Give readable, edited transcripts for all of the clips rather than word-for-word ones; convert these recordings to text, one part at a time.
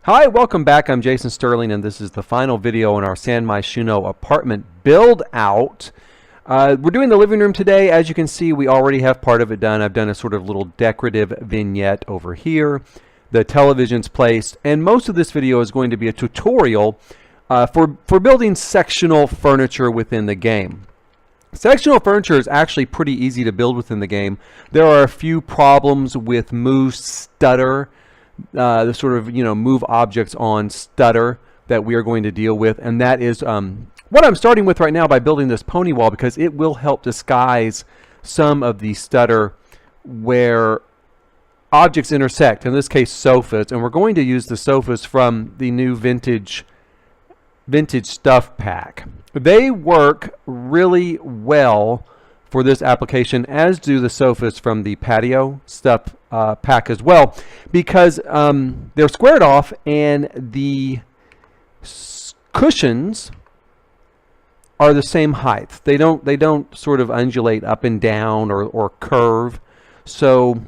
Hi, welcome back. I'm Jason Sterling, and this is the final video in our San Myshuno apartment build out. We're doing the living room today. As you can see, we already have part of it done. I've done a sort of little decorative vignette over here. The television's placed, and most of this video is going to be a tutorial for building sectional furniture within the game. Sectional furniture is actually pretty easy to build within the game. There are a few problems with move stutter, the sort of, move objects on stutter that we are going to deal with, and that is what I'm starting with right now by building this pony wall, because it will help disguise some of the stutter where objects intersect, in this case sofas, and we're going to use the sofas from the new vintage stuff pack. They work really well for this application, as do the sofas from the patio stuff pack as well, because they're squared off and the cushions are the same height. They don't sort of undulate up and down or curve, so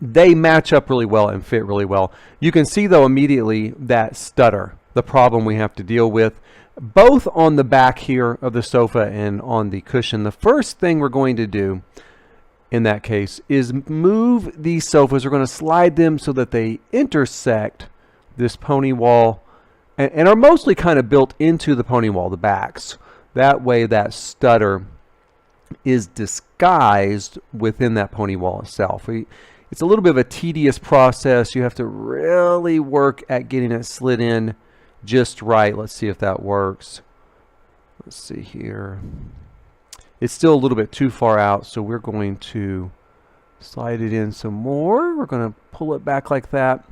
they match up really well and fit really well. You can see though immediately that stutter, the problem we have to deal with, both on the back here of the sofa and on the cushion. The first thing we're going to do in that case is move these sofas. We're going to slide them so that they intersect this pony wall and are mostly kind of built into the pony wall, the backs. That way that stutter is disguised within that pony wall itself. It's a little bit of a tedious process. You have to really work at getting it slid in just right. Let's see if that works. Let's see here. It's still a little bit too far out, so we're going to slide it in some more. We're going to pull it back like that.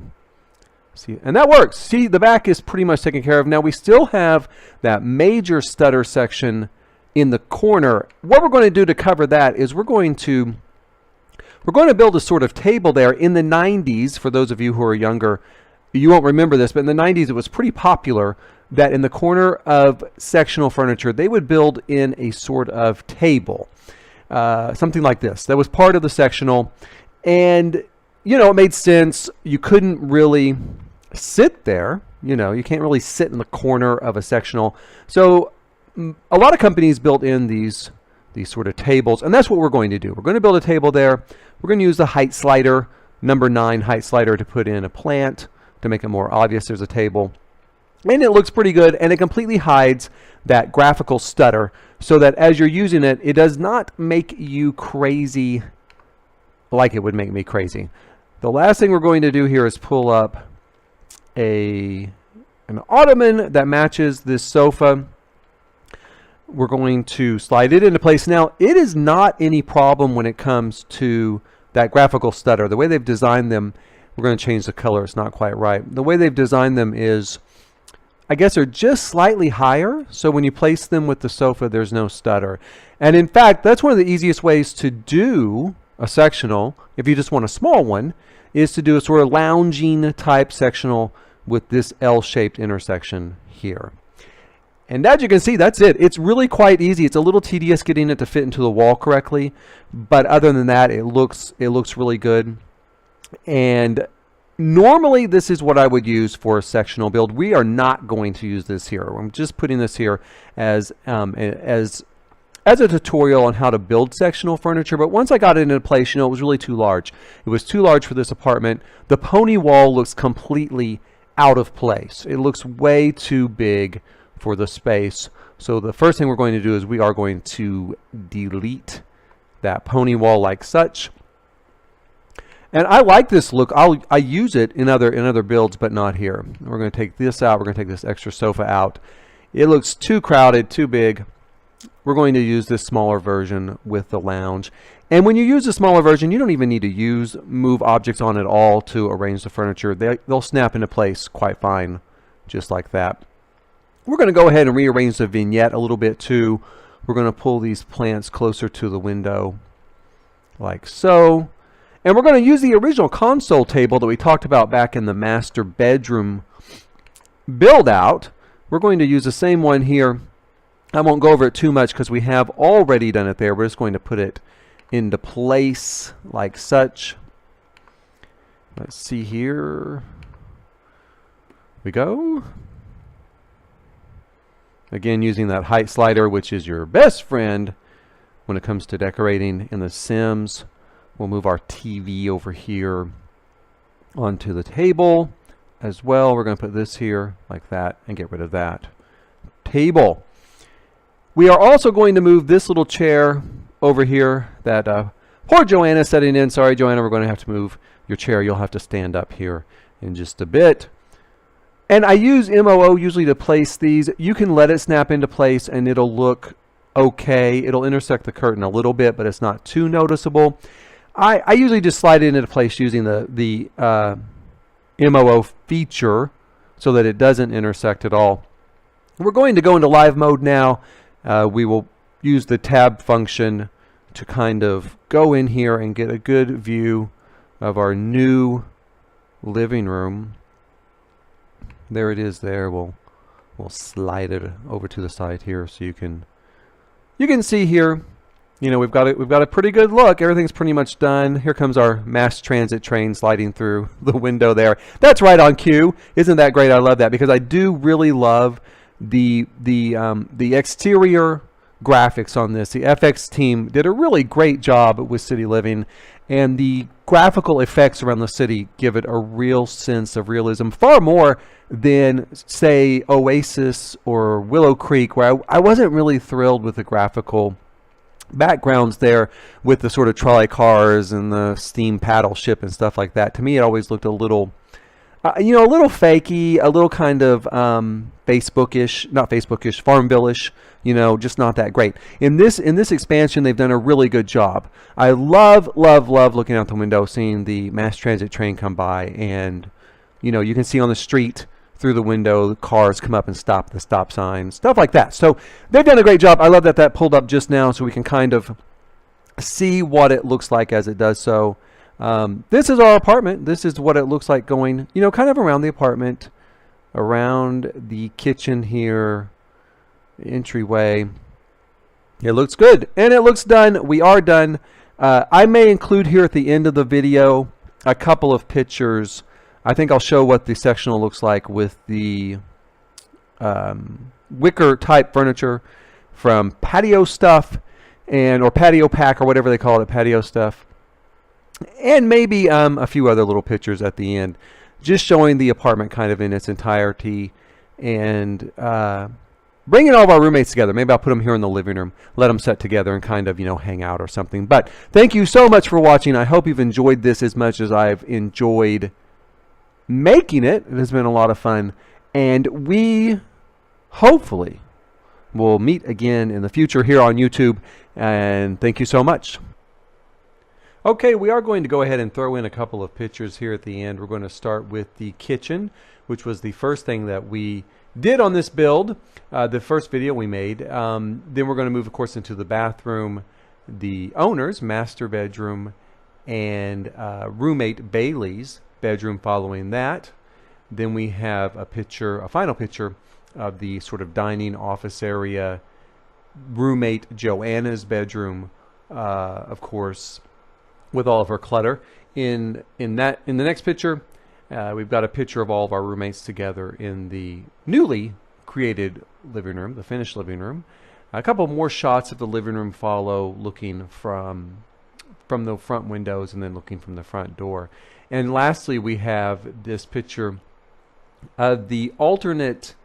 See, and that works. See, the back is pretty much taken care of. Now we still have that major stutter section in the corner. What we're going to do to cover that is we're going to build a sort of table there. In the 90s, for those of you who are younger, you won't remember this, but in the 90s it was pretty popular that in the corner of sectional furniture they would build in a sort of table, something like this. That was part of the sectional, and it made sense. You couldn't really sit there. You can't really sit in the corner of a sectional. So a lot of companies built in these sort of tables, and that's what we're going to do. We're going to build a table there. We're going to use the height slider, number 9 height slider, to put in a plant to make it more obvious there's a table. And it looks pretty good, and it completely hides that graphical stutter so that as you're using it, it does not make you crazy like it would make me crazy. The last thing we're going to do here is pull up an Ottoman that matches this sofa. We're going to slide it into place. Now, it is not any problem when it comes to that graphical stutter. The way they've designed them, we're going to change the color. It's not quite right. The way they've designed them is, I guess, they're just slightly higher. So when you place them with the sofa, there's no stutter. And in fact, that's one of the easiest ways to do a sectional, if you just want a small one, is to do a sort of lounging type sectional with this L-shaped intersection here. And as you can see, that's it. It's really quite easy. It's a little tedious getting it to fit into the wall correctly, but other than that, it looks really good. And normally this is what I would use for a sectional build. We are not going to use this here. I'm just putting this here as a tutorial on how to build sectional furniture. But once I got it into place, it was really too large. It was too large for this apartment. The pony wall looks completely out of place. It looks way too big for the space. So the first thing we're going to do is we are going to delete that pony wall like such. And I like this look. I use it in other builds, but not here. We're going to take this out. We're going to take this extra sofa out. It looks too crowded, too big. We're going to use this smaller version with the lounge. And when you use the smaller version, you don't even need to move objects on at all to arrange the furniture. They'll snap into place quite fine, just like that. We're going to go ahead and rearrange the vignette a little bit too. We're going to pull these plants closer to the window, like so. And we're going to use the original console table that we talked about back in the master bedroom build out. We're going to use the same one here. I won't go over it too much because we have already done it there. We're just going to put it into place like such. Let's see here. we go. Again, using that height slider, which is your best friend when it comes to decorating in The Sims. We'll move our TV over here onto the table as well. We're going to put this here like that and get rid of that table. We are also going to move this little chair over here that poor Joanna's setting in. Sorry, Joanna, we're going to have to move your chair. You'll have to stand up here in just a bit. And I use MOO usually to place these. You can let it snap into place and it'll look okay. It'll intersect the curtain a little bit, but it's not too noticeable. I usually just slide it into place using the MOO feature so that it doesn't intersect at all. We're going to go into live mode now. We will use the tab function to kind of go in here and get a good view of our new living room. There it is there. We'll slide it over to the side here so you can see here. You know, we've got a pretty good look. Everything's pretty much done. Here comes our mass transit train sliding through the window there. That's right on cue. Isn't that great? I love that because I do really love the exterior graphics on this. The FX team did a really great job with City Living, and the graphical effects around the city give it a real sense of realism, far more than, say, Oasis or Willow Creek, where I wasn't really thrilled with the graphical backgrounds there with the sort of trolley cars and the steam paddle ship and stuff like that. To me, it always looked a little, a little fakey, a little kind of Facebookish, not Facebookish, Farmville-ish, just not that great. In this expansion, they've done a really good job. I love looking out the window, seeing the mass transit train come by, and you can see on the street through the window, the cars come up and stop the stop sign, stuff like that. So they've done a great job. I love that pulled up just now so we can kind of see what it looks like as it does so. This is our apartment. This is what it looks like going, kind of around the apartment, around the kitchen here, entryway. It looks good and it looks done. We are done. I may include here at the end of the video a couple of pictures. I think I'll show what the sectional looks like with the wicker type furniture from Patio Stuff or Patio Pack or whatever they call it, Patio Stuff. And maybe a few other little pictures at the end, just showing the apartment kind of in its entirety and bringing all of our roommates together. Maybe I'll put them here in the living room, let them sit together and kind of, hang out or something. But thank you so much for watching. I hope you've enjoyed this as much as I've enjoyed making it. It has been a lot of fun. And we hopefully will meet again in the future here on YouTube. And thank you so much. Okay, we are going to go ahead and throw in a couple of pictures here at the end. We're going to start with the kitchen, which was the first thing that we did on this build, the first video we made. Then we're going to move, of course, into the bathroom, the owner's master bedroom, and roommate Bailey's bedroom following that. Then we have a final picture of the sort of dining office area, roommate Joanna's bedroom, of course, with all of her clutter. In the next picture, we've got a picture of all of our roommates together in the newly created living room, the finished living room. A couple more shots of the living room follow, looking from the front windows and then looking from the front door. And lastly, we have this picture of the alternate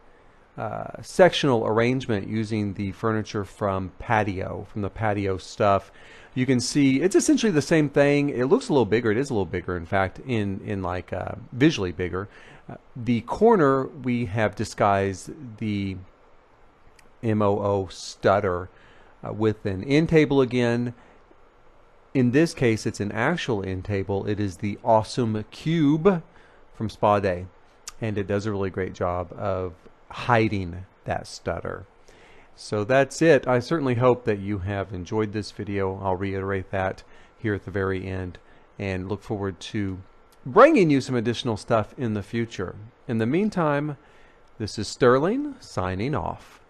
sectional arrangement using the furniture from the Patio Stuff. You can see it's essentially the same thing. It looks a little bigger. It is a little bigger, in fact, in like visually bigger. The corner, we have disguised the MOO stutter with an end table again. In this case, it's an actual end table. It is the Awesome Cube from Spa Day, and it does a really great job of hiding that stutter. So that's it. I certainly hope that you have enjoyed this video. I'll reiterate that here at the very end, and look forward to bringing you some additional stuff in the future. In the meantime, this is Sterling signing off.